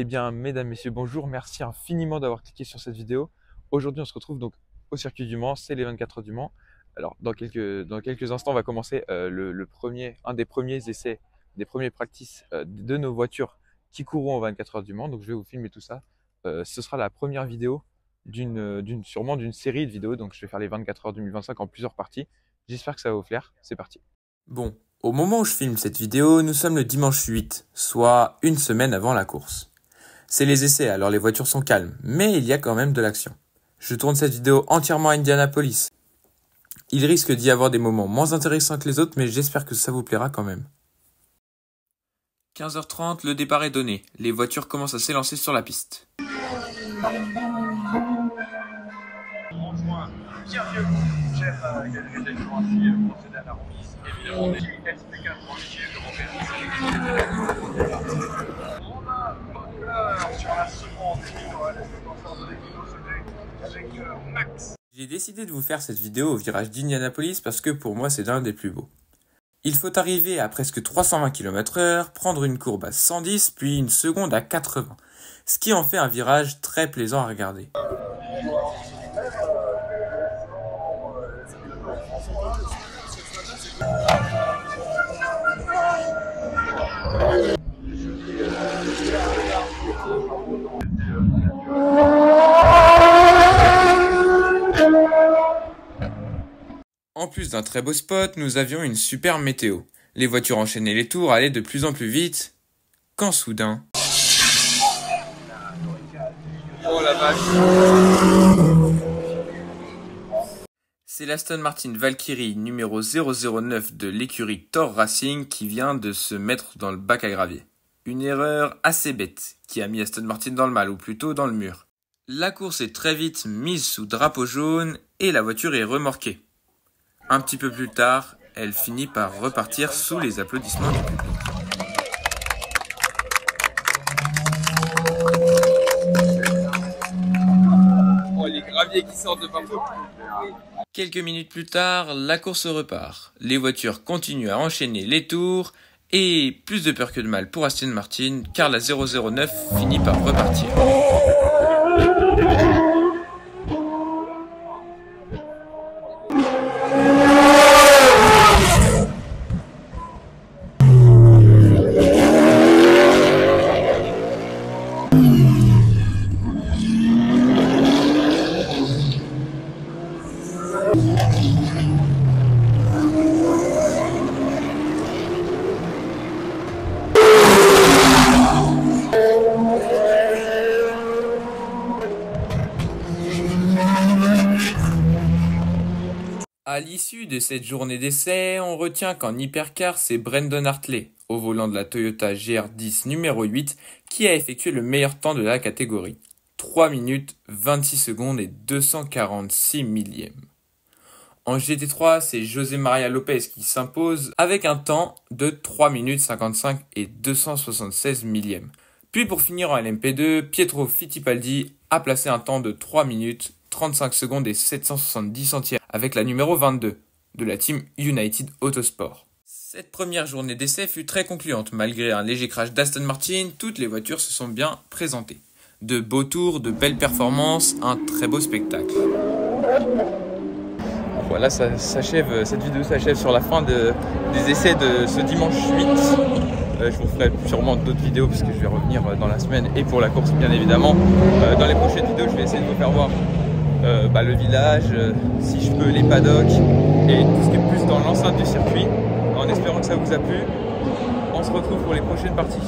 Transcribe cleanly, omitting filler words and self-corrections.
Eh bien, mesdames, messieurs, bonjour. Merci infiniment d'avoir cliqué sur cette vidéo. Aujourd'hui, on se retrouve donc au circuit du Mans. C'est les 24 heures du Mans. Alors, dans quelques instants, on va commencer un des premiers essais, des premiers practices de nos voitures qui courront aux 24 heures du Mans. Donc, je vais vous filmer tout ça. Ce sera la première vidéo sûrement d'une série de vidéos. Donc, je vais faire les 24 heures 2025 en plusieurs parties. J'espère que ça va vous plaire. C'est parti. Bon, au moment où je filme cette vidéo, nous sommes le dimanche 8, soit une semaine avant la course. C'est les essais, alors les voitures sont calmes, mais il y a quand même de l'action. Je tourne cette vidéo entièrement à Indianapolis. Il risque d'y avoir des moments moins intéressants que les autres, mais j'espère que ça vous plaira quand même. 15h30, le départ est donné. Les voitures commencent à s'élancer sur la piste. J'ai décidé de vous faire cette vidéo au virage d'Indianapolis parce que pour moi c'est l'un des plus beaux. Il faut arriver à presque 320 km/h, prendre une courbe à 110 puis une seconde à 80, ce qui en fait un virage très plaisant à regarder. En plus d'un très beau spot, nous avions une super météo. Les voitures enchaînaient les tours, allaient de plus en plus vite, quand soudain... Oh la vache! C'est l'Aston Martin Valkyrie numéro 009 de l'écurie Thor Racing qui vient de se mettre dans le bac à gravier. Une erreur assez bête qui a mis Aston Martin dans le mal, ou plutôt dans le mur. La course est très vite mise sous drapeau jaune et la voiture est remorquée. Un petit peu plus tard, elle finit par repartir sous les applaudissements du public. Oh, les graviers qui sortent de partout. Quelques minutes plus tard, la course repart. Les voitures continuent à enchaîner les tours et plus de peur que de mal pour Aston Martin car la 009 finit par repartir. À l'issue de cette journée d'essai, on retient qu'en hypercar, c'est Brendan Hartley, au volant de la Toyota GR10 numéro 8, qui a effectué le meilleur temps de la catégorie. 3 minutes, 26 secondes et 246 millièmes. En GT3, c'est José María Lopez qui s'impose avec un temps de 3 minutes 55 et 276 millièmes. Puis pour finir en LMP2, Pietro Fittipaldi a placé un temps de 3 minutes 35 secondes et 770 centièmes avec la numéro 22 de la team United Autosport. Cette première journée d'essai fut très concluante. Malgré un léger crash d'Aston Martin, toutes les voitures se sont bien présentées. De beaux tours, de belles performances, un très beau spectacle. Voilà, cette vidéo s'achève sur la fin des essais de ce dimanche 8. Je vous ferai sûrement d'autres vidéos parce que je vais revenir dans la semaine et pour la course bien évidemment. Dans les prochaines vidéos, je vais essayer de vous faire voir le village, si je peux les paddocks et tout ce qui est plus dans l'enceinte du circuit. En espérant que ça vous a plu, on se retrouve pour les prochaines parties.